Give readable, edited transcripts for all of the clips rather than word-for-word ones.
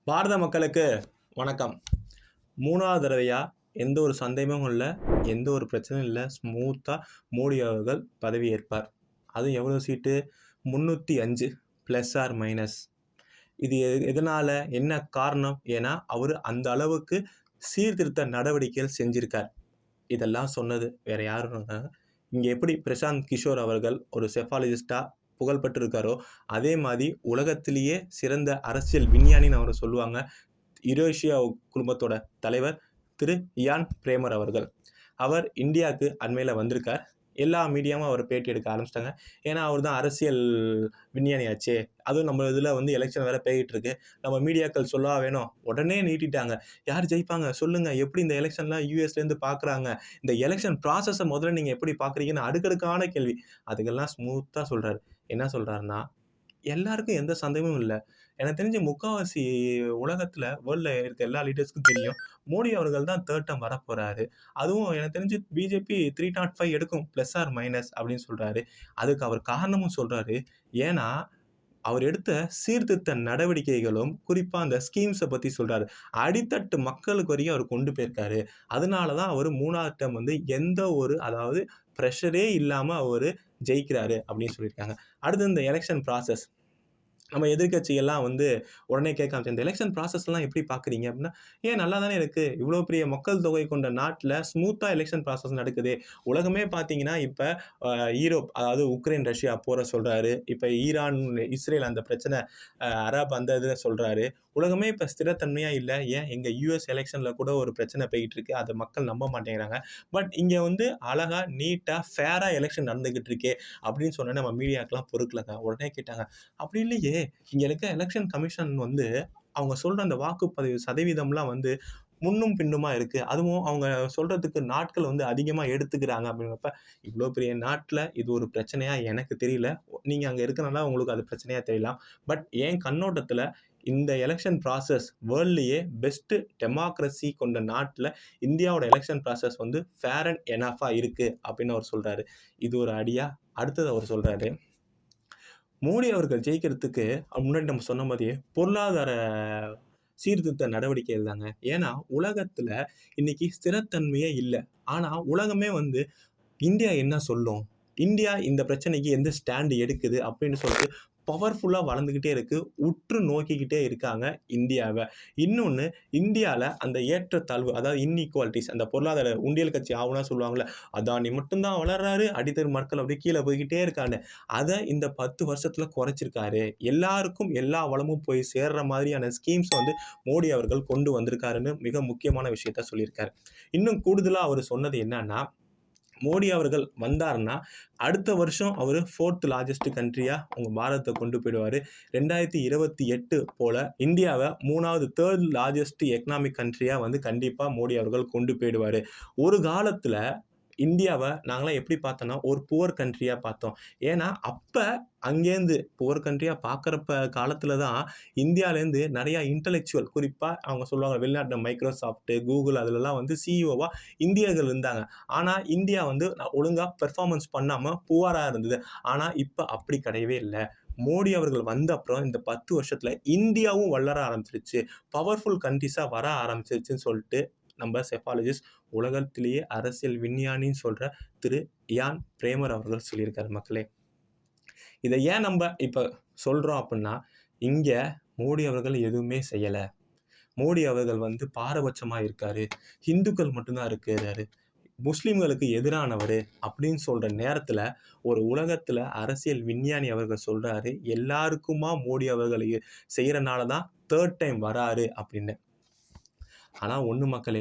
பாரத மக்களுக்கு வணக்கம். 3வது தடவையா எந்த ஒரு சந்தேகமும் இல்லை, எந்த ஒரு பிரச்சனையும் இல்லை, ஸ்மூத்தாக மோடி அவர்கள் பதவி ஏற்பார். அதுவும் எவ்வளோ சீட்டு? 305 ப்ளஸ் ஆர் மைனஸ். இது எதனால், என்ன காரணம்? ஏன்னா அவர் அந்த அளவுக்கு சீர்திருத்த நடவடிக்கைகள் செஞ்சிருக்கார். இதெல்லாம் சொன்னது வேற யாரும், இங்கே எப்படி பிரசாந்த் கிஷோர் அவர்கள் ஒரு செஃபாலஜிஸ்டாக புகழ்பெற்றிருக்காரோ, அதே மாதிரி உலகத்திலேயே சிறந்த அரசியல் விஞ்ஞானின்னு அவர் சொல்லுவாங்க யுரேஷியா குழுமத்தோட தலைவர் திரு இயான் பிரேமர் அவர்கள். அவர் இந்தியாவுக்கு அண்மையில் வந்திருக்கார். எல்லா மீடியாவும் அவர் பேட்டி எடுக்க ஆரம்பிச்சிட்டாங்க. ஏன்னா அவர் தான் அரசியல் விஞ்ஞானியாச்சே. அதுவும் நம்ம இதில் எலெக்ஷன் வேறு போயிட்டு இருக்கு. நம்ம மீடியாக்கள் சொல்லவா வேணும்? உடனே நீட்டிட்டாங்க. யார் ஜெயிப்பாங்க சொல்லுங்கள், எப்படி இந்த எலெக்ஷன்லாம் யூஎஸ்லேருந்து பார்க்குறாங்க, இந்த எலெக்ஷன் ப்ராசஸை முதல்ல நீங்கள் எப்படி பார்க்குறீங்கன்னு அடுக்கடுக்கான கேள்வி. அதுக்கெல்லாம் ஸ்மூத்தாக சொல்கிறார். என்ன சொல்கிறாருன்னா, எல்லாருக்கும் எந்த சந்தேகமும் இல்லை. எனக்கு தெரிஞ்சு முக்கால்வாசி உலகத்தில் வேர்ல்டில் இருக்க எல்லா லீடர்ஸ்க்கும் தெரியும், மோடி அவர்கள் தான் 3rd டேர்ம் வரப்போகிறாரு. அதுவும் எனக்கு தெரிஞ்சு பிஜேபி 305 எடுக்கும் ப்ளஸ் ஆர் மைனஸ் அப்படின்னு சொல்கிறாரு. அதுக்கு அவர் காரணமும் சொல்கிறாரு. ஏன்னா அவர் எடுத்த சீர்திருத்த நடவடிக்கைகளும் குறிப்பாக அந்த ஸ்கீம்ஸை பற்றி சொல்கிறாரு. அடித்தட்டு மக்களுக்கு வரையும் அவர் கொண்டு போயிருக்காரு. அதனால தான் அவர் 3வது டேர்ம் எந்த ஒரு ப்ரெஷரே இல்லாமல் அவர் ஜெயிக்கிறாரு அப்படின்னு சொல்லியிருக்காங்க. அடுத்து இந்த எலெக்ஷன் ப்ராசஸ், நம்ம எதிர்கட்சிகள்லாம் உடனே கேட்க ஆரம்பிச்சு, இந்த எலெக்ஷன் ப்ராசஸ்லாம் எப்படி பார்க்குறீங்க அப்படின்னா, ஏன் நல்லா தானே இருக்குது, இவ்வளோ பெரிய மக்கள் தொகை கொண்ட நாட்டில் ஸ்மூத்தாக எலெக்ஷன் ப்ராசஸ் நடக்குது. உலகமே பார்த்தீங்கன்னா இப்போ ஈரோப், அதாவது உக்ரைன் ரஷ்யா போகிற சொல்கிறாரு. இப்போ ஈரான் இஸ்ரேல் அந்த பிரச்சனை, அரப் அந்த இதில் சொல்கிறாரு. உலகமே இப்போ ஸ்திரத்தன்மையாக இல்லை. ஏன் எங்கள் யூஎஸ் எலெக்ஷனில் கூட ஒரு பிரச்சனை போய்கிட்டு இருக்கு, அதை மக்கள் நம்ப மாட்டேங்கிறாங்க. பட் இங்கே அழகாக நீட்டாக ஃபேராக எலெக்ஷன் நடந்துக்கிட்டு இருக்கே அப்படின்னு சொன்னால் நம்ம மீடியாக்கெலாம் பொறுக்கலங்க. உடனே கேட்டாங்க, அப்படி இல்லையே, இங்கே இருக்க எலெக்ஷன் கமிஷன் அவங்க சொல்கிற அந்த வாக்குப்பதிவு சதவீதம்லாம் முன்னும் பின்னுமா இருக்குது. அதுவும் அவங்க சொல்கிறதுக்கு நாட்கள் அதிகமாக எடுத்துக்கிறாங்க. அப்படிங்கிறப்ப இவ்வளோ பெரிய நாட்டில் இது ஒரு பிரச்சனையாக எனக்கு தெரியல. நீங்கள் அங்கே இருக்கிறனால உங்களுக்கு அது பிரச்சனையாக தெரியலாம். பட் என் கண்ணோட்டத்தில் இந்த எலெக்ஷன் ப்ராசஸ் வேர்ல்ட்லேயே பெஸ்ட்டு டெமோக்ரஸி கொண்ட நாட்டில் இந்தியாவோட எலெக்ஷன் ப்ராசஸ் ஃபேர் அண்ட் எனஃபாக இருக்குது அப்படின்னு அவர் சொல்கிறாரு. இது ஒரு அடியாக. அடுத்தது அவர் சொல்கிறாரு, மோடி அவர்கள் ஜெயிக்கிறதுக்கு முன்னாடி நம்ம சொன்ன மாதிரியே பொருளாதார சீர்திருத்த நடவடிக்கைகள் தாங்க. ஏன்னா உலகத்தில் இன்னைக்கு ஸ்திரத்தன்மையே இல்லை. ஆனால் உலகமே இந்தியா என்ன சொல்லும், இந்தியா இந்த பிரச்சனைக்கு எந்த ஸ்டாண்டு எடுக்குது அப்படின்னு சொல்லிட்டு பவர்ஃபுல்லாக வளர்ந்துக்கிட்டே இருக்குது. உற்று நோக்கிக்கிட்டே இருக்காங்க இந்தியாவை. இன்னொன்று, இந்தியாவில் அந்த ஏற்றத்தாழ்வு, அதாவது இன்இக்வாலிட்டிஸ், அந்த பொருளாதார உண்டியல் கட்சி ஆகுனா சொல்லுவாங்கள்ல, அதானி மட்டும்தான் வளர்றாரு, அடித்தர் மக்கள் அப்படியே கீழே போய்கிட்டே இருக்கான்னு, அதை இந்த 10 வருஷத்தில் குறைச்சிருக்காரு. எல்லாருக்கும் எல்லா வளமும் போய் சேர்ற மாதிரியான ஸ்கீம்ஸ் மோடி அவர்கள் கொண்டு வந்திருக்காருன்னு மிக முக்கியமான விஷயத்த சொல்லியிருக்காரு. இன்னும் கூடுதலாக அவர் சொன்னது என்னன்னா, மோடி அவர்கள் வந்தார்னா அடுத்த வருஷம் அவர் 4th லார்ஜஸ்ட் கண்ட்ரியாக உங்கள் பாரதத்தை கொண்டு போயிடுவார். 2028 போல் இந்தியாவை 3rd லார்ஜஸ்ட் எக்கனாமிக் கண்ட்ரியாக கண்டிப்பாக மோடி அவர்கள் கொண்டு போயிடுவார். ஒரு காலத்தில் இந்தியாவை நாங்களாம் எப்படி பார்த்தோன்னா ஒரு புவர் கண்ட்ரியாக பார்த்தோம். ஏன்னா அப்போ அங்கேருந்து புவர் கண்ட்ரியாக பார்க்குறப்ப காலத்தில் தான் இந்தியாவிலேருந்து நிறையா இன்டலெக்சுவல், குறிப்பாக அவங்க சொல்லுவாங்க வெளிநாட்டில் மைக்ரோசாஃப்ட்டு, கூகுள், அதிலலாம் சிஇஓவாக இந்தியர்கள் இருந்தாங்க. ஆனால் இந்தியா ஒழுங்காக பெர்ஃபார்மன்ஸ் பண்ணாமல் புவராக இருந்தது. ஆனால் இப்போ அப்படி கிடையவே இல்லை. மோடி அவர்கள் வந்த அப்புறம் இந்த 10 வருஷத்தில் இந்தியாவும் வளர ஆரம்பிச்சிருச்சு, பவர்ஃபுல் கண்ட்ரிஸாக வர ஆரம்பிச்சிருச்சுன்னு சொல்லிட்டு நம்ம செஃபாலஜிஸ்ட், உலகத்திலேயே அரசியல் விஞ்ஞானின்னு சொல்கிற திரு இயான் பிரேமர் அவர்கள் சொல்லியிருக்காரு. மக்களே, இதை ஏன் நம்ம இப்போ சொல்கிறோம் அப்படின்னா, இங்கே மோடி அவர்கள் எதுவுமே செய்யலை. மோடி அவர்கள் பாரபட்சமாக இருக்காரு, இந்துக்கள் மட்டும்தான் இருக்கிறாரு, முஸ்லீம்களுக்கு எதிரானவர் அப்படின்னு சொல்கிற நேரத்தில் ஒரு உலகத்தில் அரசியல் விஞ்ஞானி அவர்கள் சொல்கிறாரு, எல்லாருக்குமா மோடி அவர்கள் செய்கிறனால தான் 3rd டைம் வராரு அப்படின்னு. ஆனால் ஒன்று மக்களே,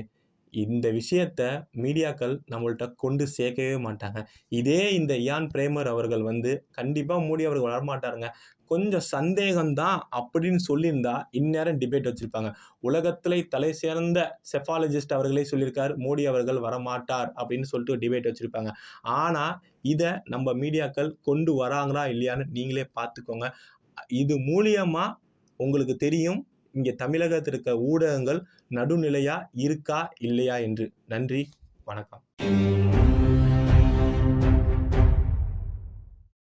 இந்த விஷயத்த மீடியாக்கள் நம்மள்கிட்ட கொண்டு சேர்க்கவே மாட்டாங்க. இதே இந்த இயான் பிரேமர் அவர்கள் கண்டிப்பாக மோடி அவர்கள் வரமாட்டாருங்க, கொஞ்சம் சந்தேகம்தான் அப்படின்னு சொல்லியிருந்தா இந்நேரம் டிபேட் வச்சுருப்பாங்க. உலகத்திலே தலை சேர்ந்த செஃபாலஜிஸ்ட் அவர்களே சொல்லியிருக்கார், மோடி அவர்கள் வரமாட்டார் அப்படின்னு சொல்லிட்டு டிபேட் வச்சுருப்பாங்க. ஆனால் இதை நம்ம மீடியாக்கள் கொண்டு வராங்களா இல்லையான்னு நீங்களே பார்த்துக்கோங்க. இது மூலியமாக உங்களுக்கு தெரியும் இங்கே தமிழகத்தில் இருக்க ஊடகங்கள் நடுநிலையா இருக்கா இல்லையா என்று. நன்றி, வணக்கம்.